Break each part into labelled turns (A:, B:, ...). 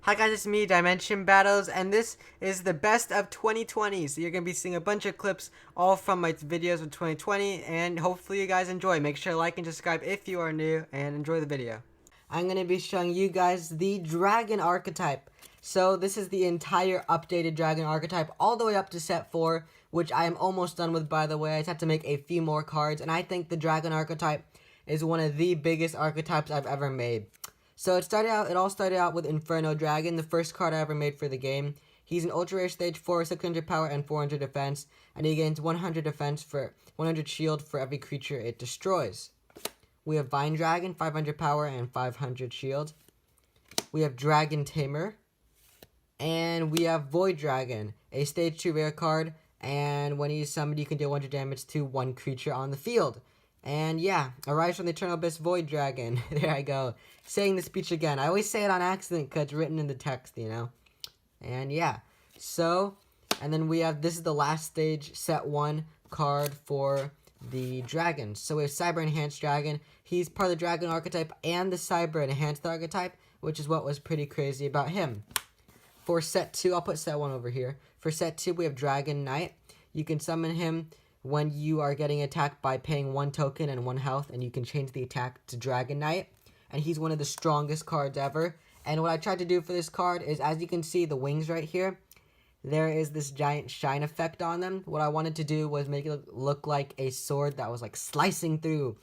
A: Hi guys, it's me, Dimension Battles, and this is the best of 2020. So you're going to be seeing a bunch of clips all from my videos of 2020, and hopefully you guys enjoy. Make sure to like and subscribe if you are new, and enjoy the video. I'm going to be showing you guys the Dragon Archetype. So this is the entire updated Dragon Archetype, all the way up to set 4, which I am almost done with, by the way. I just have to make a few more cards, and I think the Dragon Archetype is one of the biggest archetypes I've ever made. So it all started out with Inferno Dragon, the first card I ever made for the game. He's an ultra rare stage 4, 600 power and 400 defense, and he gains 100 defense for 100 shield for every creature it destroys. We have Vine Dragon, 500 power and 500 shield. We have Dragon Tamer, and we have Void Dragon, a stage 2 rare card, and when he's summoned, you can deal 100 damage to one creature on the field. And yeah, Arise from the Eternal Abyss Void Dragon. There I go. Saying the speech again. I always say it on accident because it's written in the text, you know. And yeah. So, and then we have, this is the last stage, set 1 card for the dragons. So we have Cyber Enhanced Dragon. He's part of the Dragon Archetype and the Cyber Enhanced Archetype, which is what was pretty crazy about him. For set 2, I'll put set 1 over here. For set 2, we have Dragon Knight. You can summon him when you are getting attacked by paying 1 token and 1 health, and you can change the attack to Dragon Knight. And he's one of the strongest cards ever. And what I tried to do for this card is, as you can see, the wings right here, there is this giant shine effect on them. What I wanted to do was make it look like a sword that was like slicing through,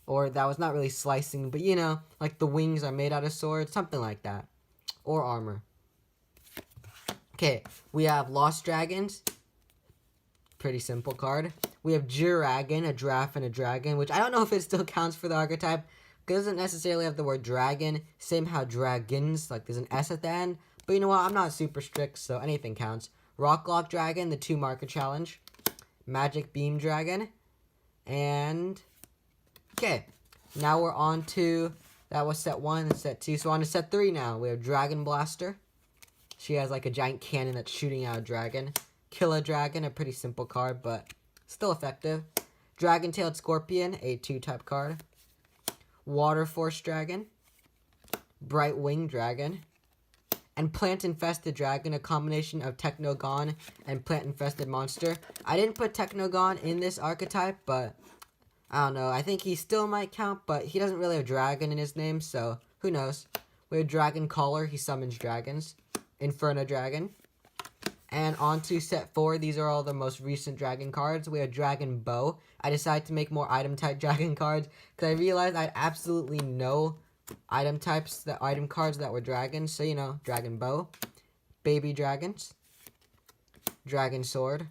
A: or that was not really slicing, but you know, like the wings are made out of swords, something like that, or armor. Okay, we have Lost Dragons. Pretty simple card. We have Jiragen, a giraffe and a dragon, which I don't know if it still counts for the archetype, because it doesn't necessarily have the word dragon. Same how dragons, like there's an S at the end. But you know what, I'm not super strict, so anything counts. Rocklock Dragon, the 2 marker challenge. Magic Beam Dragon. And, okay, now we're on to, that was set 1 and set 2. So on to set 3 now. We have Dragon Blaster. She has like a giant cannon that's shooting out a dragon. Killer Dragon, a pretty simple card, but still effective. Dragon-tailed Scorpion, a 2-type card. Water Force Dragon. Bright Wing Dragon. And Plant-infested Dragon, a combination of Technogon and Plant-infested Monster. I didn't put Technogon in this archetype, but I don't know. I think he still might count, but he doesn't really have dragon in his name, so who knows. We have Dragon Caller, he summons dragons. Inferno Dragon. And on to set 4, these are all the most recent dragon cards. We have Dragon Bow. I decided to make more item type dragon cards because I realized I had absolutely no item cards that were dragons. So, you know, Dragon Bow, Baby Dragons, Dragon Sword,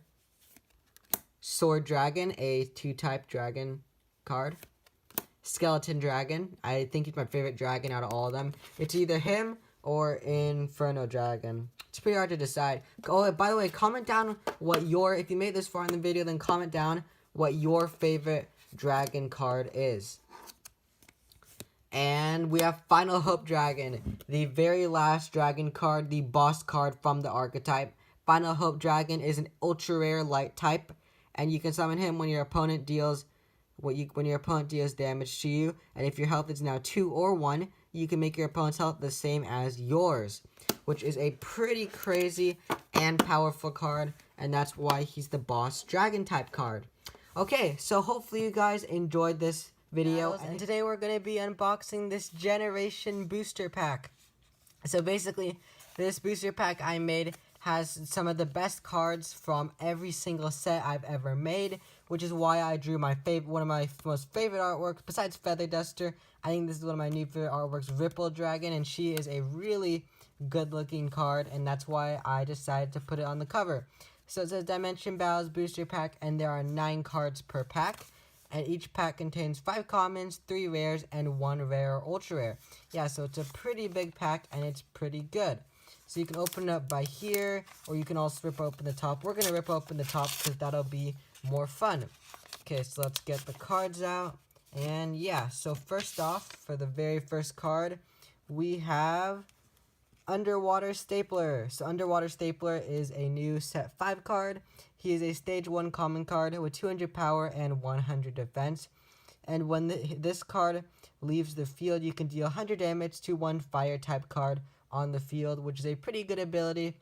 A: Sword Dragon, a 2-type dragon card, Skeleton Dragon. I think he's my favorite dragon out of all of them. It's either him or Inferno Dragon. It's pretty hard to decide. Oh, by the way, comment down what if you made this far in the video, then comment down what your favorite dragon card is. And we have Final Hope Dragon, the very last dragon card, the boss card from the archetype. Final Hope Dragon is an ultra rare light type, and you can summon him when your opponent deals damage to you, and if your health is now 2 or 1, you can make your opponent's health the same as yours, which is a pretty crazy and powerful card, and that's why he's the boss dragon type card. Okay, so hopefully you guys enjoyed this video, and today we're going to be unboxing this Generation Booster Pack. So basically, this booster pack I made has some of the best cards from every single set I've ever made, which is why I drew one of my most favorite artworks, besides Feather Duster. I think this is one of my new favorite artworks, Ripple Dragon, and she is a really good-looking card, and that's why I decided to put it on the cover. So it says Dimension Battles Booster Pack, and there are 9 cards per pack, and each pack contains 5 commons, 3 rares, and 1 rare or ultra rare. Yeah, so it's a pretty big pack, and it's pretty good. So you can open it up by here, or you can also rip open the top. We're going to rip open the top because that'll be more fun. Okay, so let's get the cards out. And yeah, so first off, for the very first card, we have Underwater Stapler. So Underwater Stapler is a new set 5 card. He is a stage 1 common card with 200 power and 100 defense. And when this card leaves the field, you can deal 100 damage to 1 fire type card on the field, which is a pretty good ability,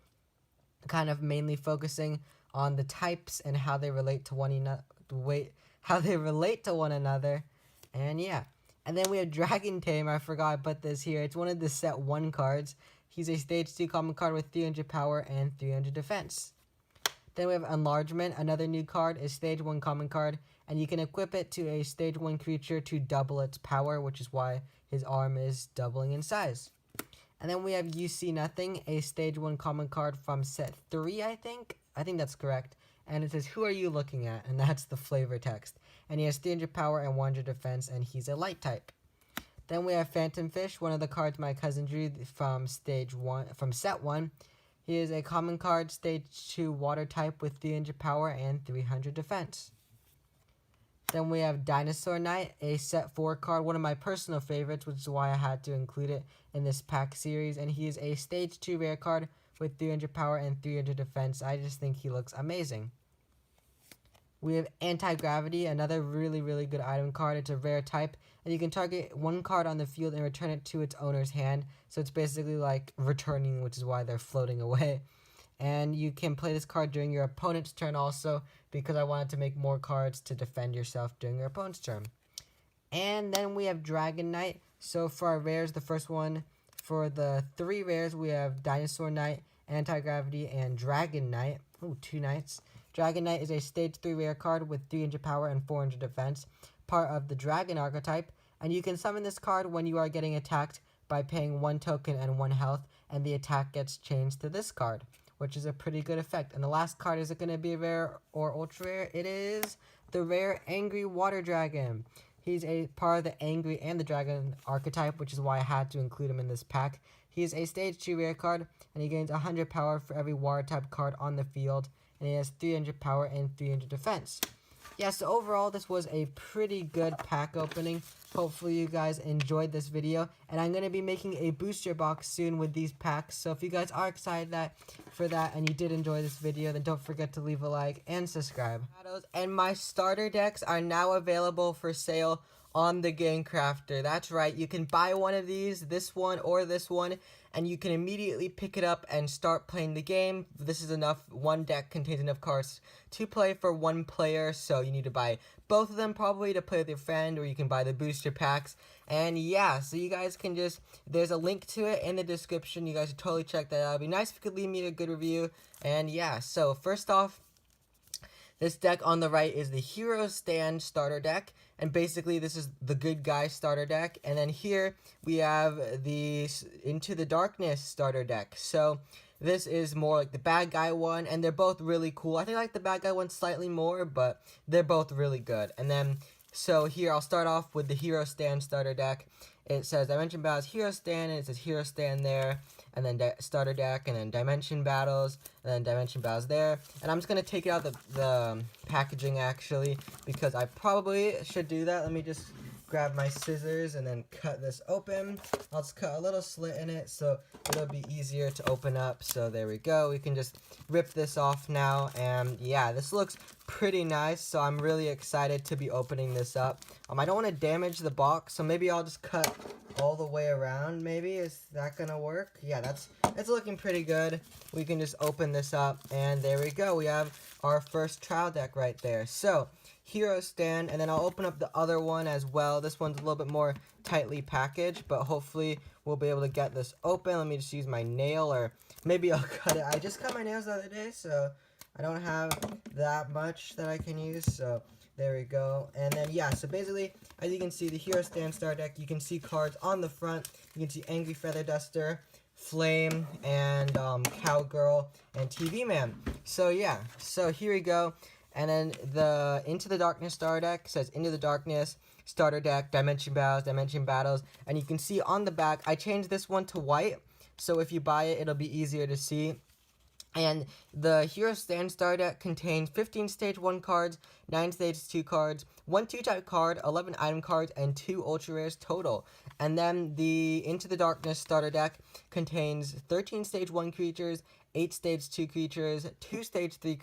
A: kind of mainly focusing on the types and how they relate to one another. And yeah. And then we have Dragon Tamer. I forgot I put this here. It's one of the set 1 cards. He's a stage 2 common card with 300 power and 300 defense. Then we have Enlargement. Another new card is stage 1 common card, and you can equip it to a stage 1 creature to double its power, which is why his arm is doubling in size. And then we have You See Nothing, a stage 1 common card from set 3, I think. I think that's correct. And it says, "Who are you looking at?" And that's the flavor text. And he has 300 power and 100 defense, and he's a light type. Then we have Phantom Fish, one of the cards my cousin drew from set 1. He is a common card, stage 2 water type with 300 power and 300 defense. Then we have Dinosaur Knight, a set 4 card, one of my personal favorites, which is why I had to include it in this pack series. And he is a stage 2 rare card with 300 power and 300 defense. I just think he looks amazing. We have Anti-Gravity, another really, really good item card. It's a rare type, and you can target one card on the field and return it to its owner's hand. So it's basically like returning, which is why they're floating away. And you can play this card during your opponent's turn also, because I wanted to make more cards to defend yourself during your opponent's turn. And then we have Dragon Knight. So for our rares, the first one, for the 3 rares, we have Dinosaur Knight, Anti-Gravity, and Dragon Knight. Ooh, 2 knights. Dragon Knight is a stage 3 rare card with 300 power and 400 defense, part of the Dragon archetype, and you can summon this card when you are getting attacked by paying 1 token and 1 health, and the attack gets changed to this card, which is a pretty good effect. And the last card, is it going to be a rare or ultra rare? It is the rare Angry Water Dragon. He's a part of the Angry and the Dragon archetype, which is why I had to include him in this pack. He is a stage 2 rare card, and he gains 100 power for every water type card on the field, and he has 300 power and 300 defense. Yeah, so overall, this was a pretty good pack opening. Hopefully you guys enjoyed this video, and I'm going to be making a booster box soon with these packs. So if you guys are excited for that and you did enjoy this video, then don't forget to leave a like and subscribe. And my starter decks are now available for sale on the Game Crafter. That's right, you can buy one of these, this one or this one, and you can immediately pick it up and start playing the game. This is enough, one deck contains enough cards to play for 1 player, so you need to buy both of them probably to play with your friend, or you can buy the booster packs. And yeah, so you guys can just, there's a link to it in the description. You guys should totally check that out. It'd be nice if you could leave me a good review. And yeah, so first off, this deck on the right is the Hero Stand starter deck, and basically this is the good guy starter deck. And then here we have the Into the Darkness starter deck. So this is more like the bad guy one, and they're both really cool. I think I like the bad guy one slightly more, but they're both really good. And then, so here I'll start off with the Hero Stand starter deck. It says Dimension Battles Hero Stand, and it says Hero Stand there, and then starter deck, and then Dimension Battles, and then Dimension Battles there. And I'm just going to take out the packaging, actually, because I probably should do that. Let me just grab my scissors and then cut this open. I'll just cut a little slit in it so it'll be easier to open up. So there we go. We can just rip this off now, and yeah, this looks pretty nice, so I'm really excited to be opening this up. I don't want to damage the box, so maybe I'll just cut all the way around. Maybe is that gonna work? Yeah, it's looking pretty good. We can just open this up, and there we go. We have our first trial deck right there. So Hero Stand, and then I'll open up the other one as well. This one's a little bit more tightly packaged, but hopefully we'll be able to get this open. Let me just use my nail, or maybe I'll cut it. I just cut my nails the other day, so I don't have that much that I can use, so there we go. And then, yeah, so basically, as you can see, the Hero Stand Star deck, you can see cards on the front. You can see Angry Feather Duster, Flame, and Cowgirl, and TV Man. So, yeah, so here we go. And then the Into the Darkness Star deck says Into the Darkness, Starter Deck, Dimension Battles. And you can see on the back, I changed this one to white, so if you buy it, it'll be easier to see. And the Hero Stand Star deck contains 15 Stage 1 cards, 9 Stage 2 cards, 1 2-type card, 11 item cards, and 2 ultra rares total. And then the Into the Darkness starter deck contains 13 Stage 1 creatures, 8 Stage 2 creatures, 2 Stage 3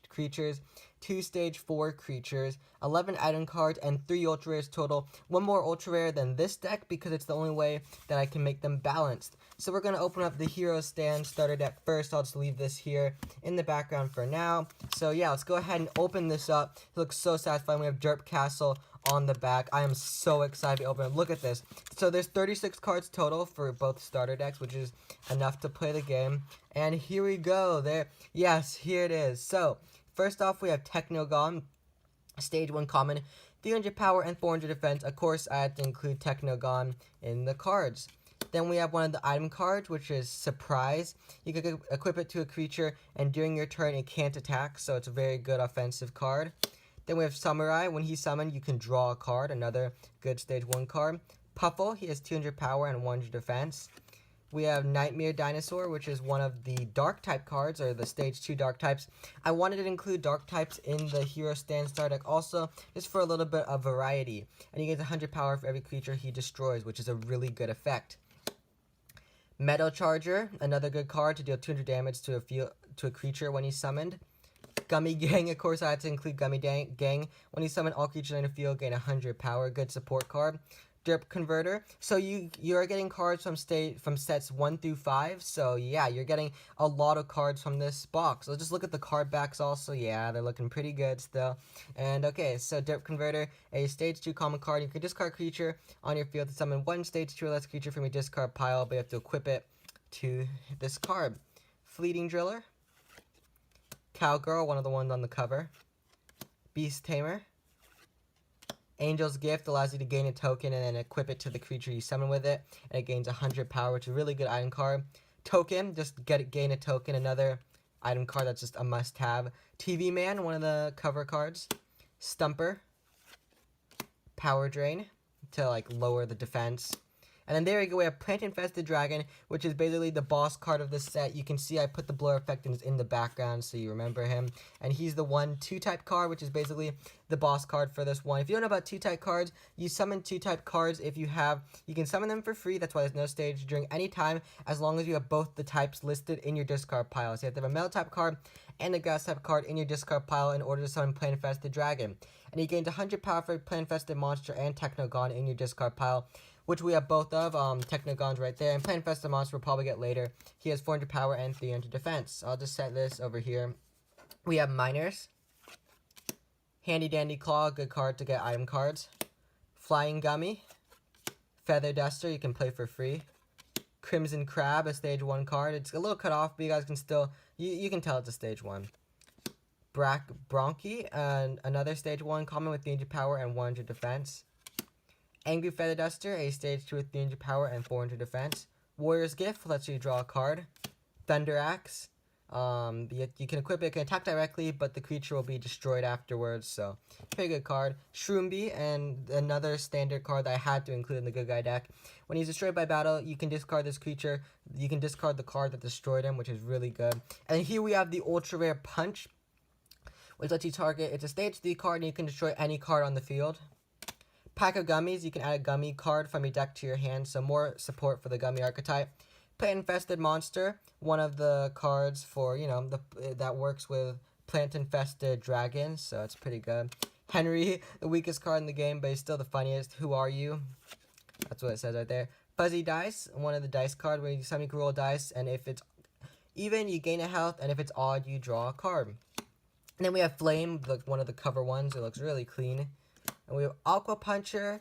A: creatures, 2 Stage 4 creatures, 11 item cards, and 3 ultra rares total. One more ultra rare than this deck because it's the only way that I can make them balanced. So we're going to open up the Hero Stand starter deck first. I'll just leave this here in the background for now. So yeah, let's go ahead and open this up. It looks so satisfying. We have Derp Castle on the back. I am so excited to open it. Look at this. So there's 36 cards total for both starter decks, which is enough to play the game. And here we go. Yes, here it is. So first off, we have Technogon, Stage 1 common, 300 power and 400 defense. Of course, I had to include Technogon in the cards. Then we have one of the item cards, which is Surprise. You can equip it to a creature, and during your turn, it can't attack, so it's a very good offensive card. Then we have Samurai. When he's summoned, you can draw a card, another good Stage 1 card. Puffle, he has 200 power and 100 defense. We have Nightmare Dinosaur, which is one of the Dark type cards, or the Stage 2 Dark types. I wanted to include Dark types in the Hero Stand Star deck also, just for a little bit of variety. And he gets 100 power for every creature he destroys, which is a really good effect. Metal Charger, another good card to deal 200 damage to a creature when he's summoned. Gummy Gang, of course I had to include Gummy Gang. When he's summoned, all creatures in the field gain 100 power, good support card. Derp Converter, so you are getting cards from sets 1 through 5, so yeah, you're getting a lot of cards from this box. Let's just look at the card backs also. Yeah, they're looking pretty good still. And okay, so Derp Converter, a Stage 2 common card. You can discard creature on your field to summon one Stage 2 or less creature from your discard pile, but you have to equip it to this card. Fleeting Driller, Cowgirl, one of the ones on the cover. Beast Tamer, Angel's Gift allows you to gain a token and then equip it to the creature you summon with it, and it gains 100 power, which is a really good item card. Token, just gain a token, another item card that's just a must-have. TV Man, one of the cover cards. Stumper, Power Drain to like lower the defense. And then there we go, we have Plant Infested Dragon, which is basically the boss card of the set. You can see I put the blur effect in the background so you remember him. And he's the 1/2 type card, which is basically the boss card for this one. If you don't know about 2 type cards, you summon 2 type cards if you can summon them for free. That's why there's no stage during any time, as long as you have both the types listed in your discard pile. So you have to have a metal type card and a grass type card in your discard pile in order to summon Plant Infested Dragon. And he gains 100 power for Plant Infested Monster and Technogon in your discard pile, which we have both of. Technogon's right there, and Plant Infested Monster we'll probably get later. He has 400 power and 300 defense. I'll just set this over here. We have Miners, Handy Dandy Claw, good card to get item cards. Flying Gummy, Feather Duster, you can play for free. Crimson Crab, a Stage 1 card. It's a little cut off, but you guys can still, you can tell it's a Stage 1. Bronchi, another Stage 1 common with 300 power and 100 defense. Angry Feather Duster, a Stage 2 with 300 power and 400 defense. Warrior's Gift lets you draw a card. Thunder Axe, you can equip it, it can attack directly, but the creature will be destroyed afterwards, so pretty good card. Shroomby, and another standard card that I had to include in the good guy deck. When he's destroyed by battle, you can discard this creature, you can discard the card that destroyed him, which is really good. And here we have the Ultra Rare Punch, which lets you target, it's a Stage 3 card, and you can destroy any card on the field. Pack of Gummies, you can add a gummy card from your deck to your hand, so more support for the gummy archetype. Plant Infested Monster, one of the cards for, that works with Plant Infested Dragons, so it's pretty good. Henry, the weakest card in the game, but he's still the funniest. Who are you? That's what it says right there. Fuzzy Dice, one of the dice cards where you can roll dice, and if it's even, you gain a health, and if it's odd, you draw a card. And then we have Flame, one of the cover ones. It looks really clean. And we have Aqua Puncher,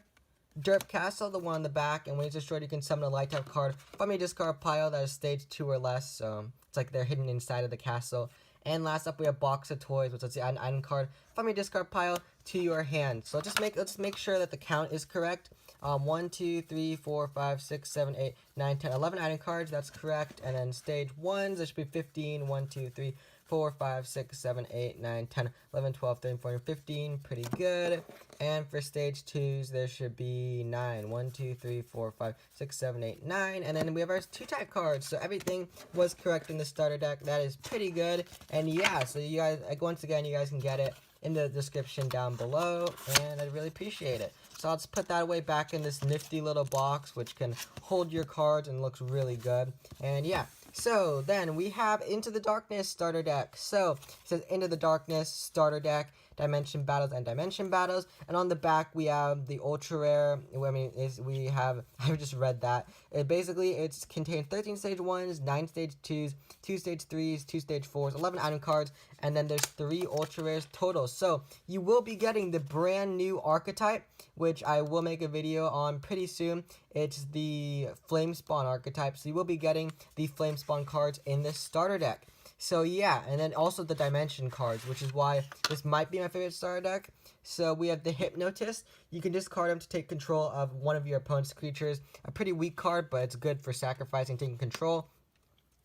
A: Derp Castle, the one on the back, and when he's destroyed, you can summon a light type card from your discard pile that is Stage 2 or less, so it's like they're hidden inside of the castle. And last up, we have Box of Toys, which is an item card from your discard pile to your hand. So let's make sure that the count is correct. 1, 2, 3, 4, 5, 6, 7, 8, 9, 10, 11 item cards, that's correct. And then Stage 1s, there should be 15, 1, 2, 3, 4, 5, 6, 7, 8, 9, 10, 11, 12, 13, 14, 15. Pretty good. And for Stage 2s, there should be 9. 1, 2, 3, 4, 5, 6, 7, 8, 9. And then we have our 2 type cards. So everything was correct in the starter deck. That is pretty good. And yeah, so you guys, once again, you guys can get it in the description down below. And I'd really appreciate it. So I'll just put that away back in this nifty little box, which can hold your cards and looks really good. And yeah. So then we have Into the Darkness starter deck. So it says Into the Darkness starter deck, Dimension Battles and Dimension Battles, and on the back we have the ultra rare. I mean, we have I just read that. It contains 13 stage 1s, 9 stage 2s, 2 stage 3s, 2 stage 4s, 11 item cards, and then there's 3 ultra rares total. So you will be getting the brand new archetype, which I will make a video on pretty soon. It's the Flame Spawn archetype, so you will be getting the Flame Spawn cards in this starter deck. So yeah, and then also the Dimension cards, which is why this might be my favorite starter deck. So we have the Hypnotist. You can discard him to take control of one of your opponent's creatures. A pretty weak card, but it's good for sacrificing, taking control.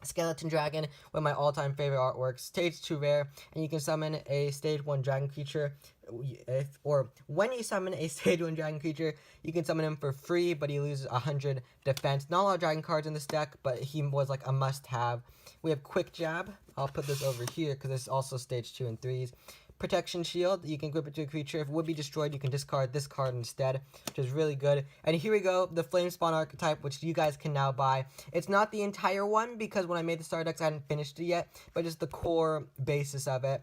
A: Skeleton Dragon, one of my all-time favorite artworks, stage 2 rare, and you can summon a stage 1 dragon creature. When you summon a stage 1 dragon creature, you can summon him for free, but he loses 100 defense. Not a lot of dragon cards in this deck, but he was like a must-have. We have Quick Jab. I'll put this over here because it's also stage 2 and 3s. Protection Shield, you can equip it to a creature. If it would be destroyed, you can discard this card instead, which is really good. And here we go, the Flame Spawn archetype, which you guys can now buy. It's not the entire one, because when I made the starter decks, I hadn't finished it yet, but just the core basis of it.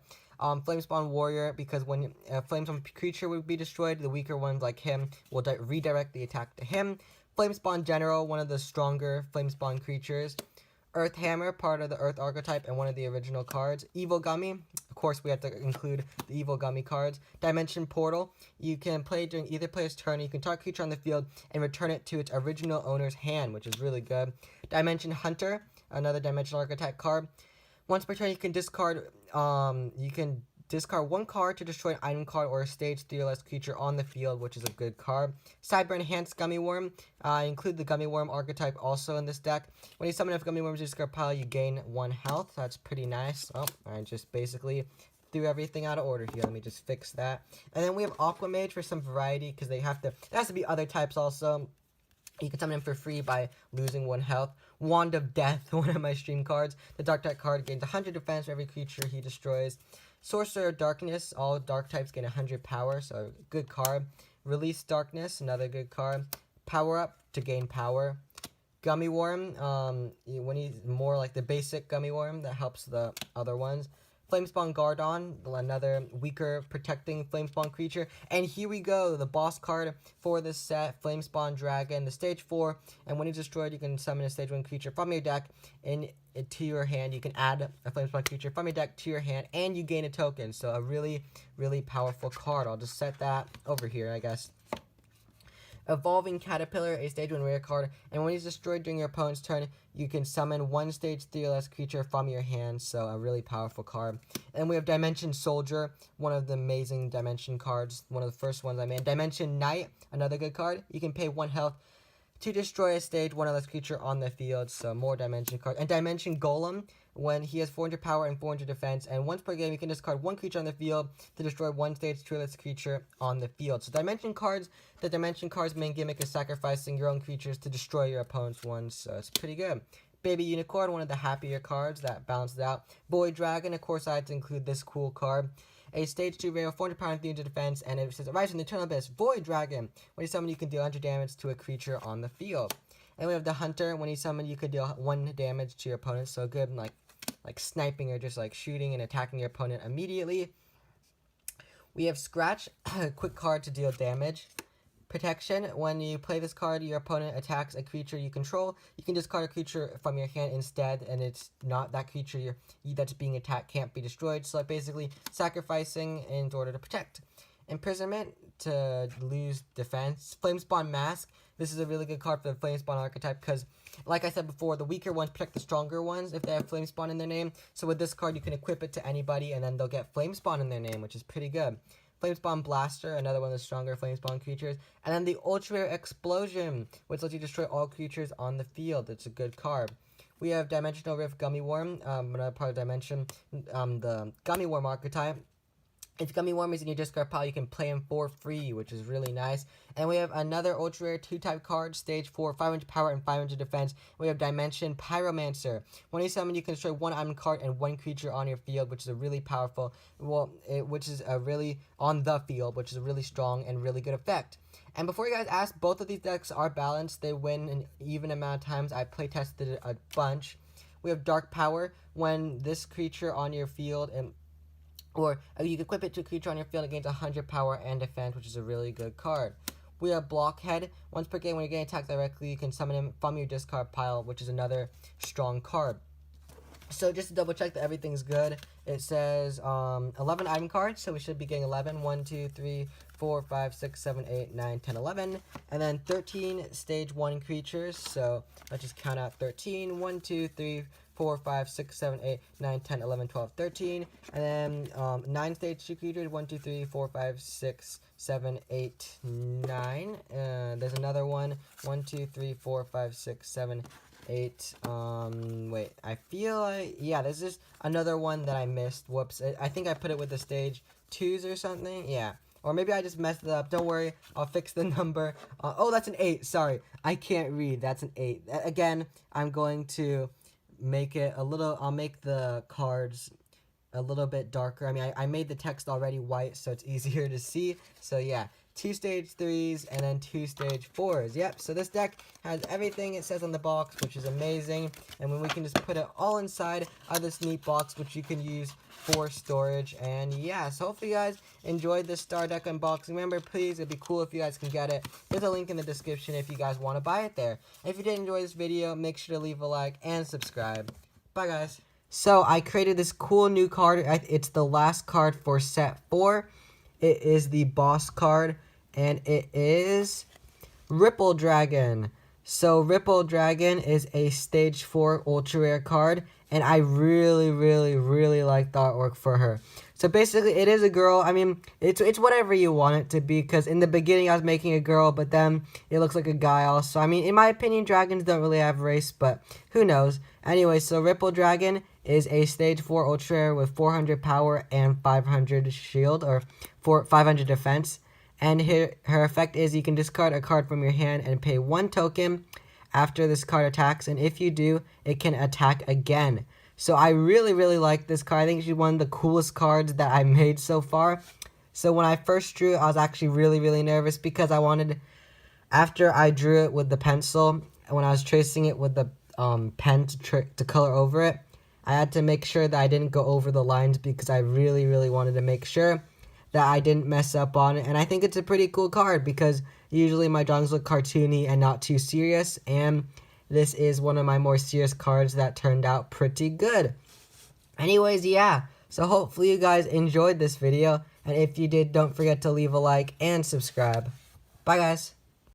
A: Flame Spawn Warrior, because when a Flame Spawn creature would be destroyed, the weaker ones like him will redirect the attack to him. Flame Spawn General, one of the stronger Flame Spawn creatures. Earth Hammer, part of the Earth archetype and one of the original cards. Evil Gummy, of course we have to include the Evil Gummy cards. Dimension Portal, you can play during either player's turn. You can target a creature on the field and return it to its original owner's hand, which is really good. Dimension Hunter, another Dimensional archetype card. Once per turn, you can discard one card to destroy an item card or a stage 3 or less creature on the field, which is a good card. Cyber Enhanced Gummy Worm. I include the Gummy Worm archetype also in this deck. When you summon a Gummy Worm to discard pile, you gain 1 health. That's pretty nice. Oh, I just basically threw everything out of order here. Let me just fix that. And then we have Aqua Mage for some variety, because there has to be other types also. You can summon him for free by losing 1 health. Wand of Death, one of my stream cards. The Dark type card gains 100 defense for every creature he destroys. Sorcerer of Darkness, all dark types gain 100 power, so good card. Release Darkness, another good card. Power Up to gain power. Gummy Worm, when he's more like the basic Gummy Worm that helps the other ones. Flamespawn Gardon, another weaker protecting Flamespawn creature. And here we go, the boss card for this set, Flamespawn Dragon, the stage 4. And when he's destroyed, you can summon a stage 1 creature from your deck to your hand. You can add a Flamespawn creature from your deck to your hand, and you gain a token. So a really, really powerful card. I'll just set that over here, I guess. Evolving Caterpillar, a stage 1 rare card, and when he's destroyed during your opponent's turn, you can summon 1 stage 3 or less creature from your hand, so a really powerful card. And we have Dimension Soldier, one of the amazing Dimension cards, one of the first ones I made. Dimension Knight, another good card. You can pay 1 health to destroy a stage 1 or less creature on the field, so more Dimension cards. And Dimension Golem, when he has 400 power and 400 defense, and once per game you can discard 1 creature on the field to destroy 1 stage 2 or less creature on the field. So Dimension cards, the Dimension cards main gimmick is sacrificing your own creatures to destroy your opponent's ones, so it's pretty good. Baby Unicorn, one of the happier cards that balances out. Void Dragon, of course I had to include this cool card. A stage 2 rare, 400 power and 300 defense, and it says, Rise from the Eternal Abyss, Void Dragon. When you summon, you can deal 100 damage to a creature on the field. And we have the Hunter. When you summon, you can deal 1 damage to your opponent, so good, like sniping or just like shooting and attacking your opponent immediately. We have Scratch, a quick card to deal damage. Protection, when you play this card, your opponent attacks a creature you control. You can discard a creature from your hand instead, and it's not that creature that's being attacked can't be destroyed. So like basically sacrificing in order to protect. Imprisonment, to lose defense. Flamespawn Mask, this is a really good card for the Flamespawn archetype because, like I said before, the weaker ones protect the stronger ones if they have Flamespawn in their name. So with this card, you can equip it to anybody, and then they'll get Flamespawn in their name, which is pretty good. Flamespawn Blaster, another one of the stronger Flamespawn creatures. And then the Ultra Rare Explosion, which lets you destroy all creatures on the field. It's a good card. We have Dimensional Rift Gummy Worm, another part of Dimension, the Gummy Worm archetype. If Gummy Worm is in your discard pile, you can play him for free, which is really nice. And we have another Ultra Rare 2-type card, Stage 4, 500 power and 500 defense. We have Dimension Pyromancer. When you summon, you can destroy 1 item card and 1 creature on your field, which is a really powerful, which is a really strong and really good effect. And before you guys ask, both of these decks are balanced. They win an even amount of times. I play tested it a bunch. we have Dark Power. When this creature on your field or you can equip it to a creature on your field, it gains 100 power and defense, which is a really good card. We have Blockhead. Once per game, when you're getting attacked directly, you can summon him from your discard pile, which is another strong card. So just to double check that everything's good, it says 11 item cards, so we should be getting 11. 1, 2, 3, 4, 5, 6, 7, 8, 9, 10, 11. And then 13 stage 1 creatures, so let's just count out 13. 1, 2, 3, 4, 5, 6, 7, 8, 9, 10, 11, 12, 13. And then 9 stage 2 creatures. 1, 2, 3, 4, 5, 6, 7, 8, 9. There's another one. 1, 2, 3, 4, 5, 6, 7, 8. Wait, I feel like, yeah, there's just another one that I missed. Whoops. I think I put it with the stage 2s or something. Yeah. Or maybe I just messed it up. Don't worry. I'll fix the number. Oh, that's an 8. Sorry. I can't read. That's an 8. Again, I'm going to make it a little, I'll make the cards a little bit darker. I mean, I made the text already white, so it's easier to see. So yeah, 2 stage 3s and then 2 stage 4s. Yep, so this deck has everything it says on the box, which is amazing. And when we can just put it all inside of this neat box, which you can use for storage. And yeah, so hopefully you guys enjoyed this star deck unboxing. Remember, please, it'd be cool if you guys can get it. There's a link in the description if you guys want to buy it there. If you did enjoy this video, make sure to leave a like and subscribe. Bye, guys. So I created this cool new card. It's the last card for set 4. It is the boss card, and it is Ripple Dragon. So Ripple Dragon is a stage 4 ultra rare card, and I really like the artwork for her. So basically, it is a girl. I mean, it's whatever you want it to be, because in the beginning I was making a girl, but then it looks like a guy also. I mean, in my opinion, dragons don't really have race, but who knows. Anyway, so Ripple Dragon is a stage 4 ultra rare with 400 power and 500 shield, or 500 defense. And her effect is you can discard a card from your hand and pay 1 token after this card attacks, and if you do, it can attack again. So I really like this card. I think she's one of the coolest cards that I made so far. So when I first drew it, I was actually really nervous, because I wanted, after I drew it with the pencil, when I was tracing it with the pen to color over it, I had to make sure that I didn't go over the lines, because I really wanted to make sure that I didn't mess up on it. And I think it's a pretty cool card, because usually my drawings look cartoony and not too serious, and this is one of my more serious cards that turned out pretty good. Anyways, yeah, so hopefully you guys enjoyed this video, and if you did, don't forget to leave a like and subscribe. Bye, guys.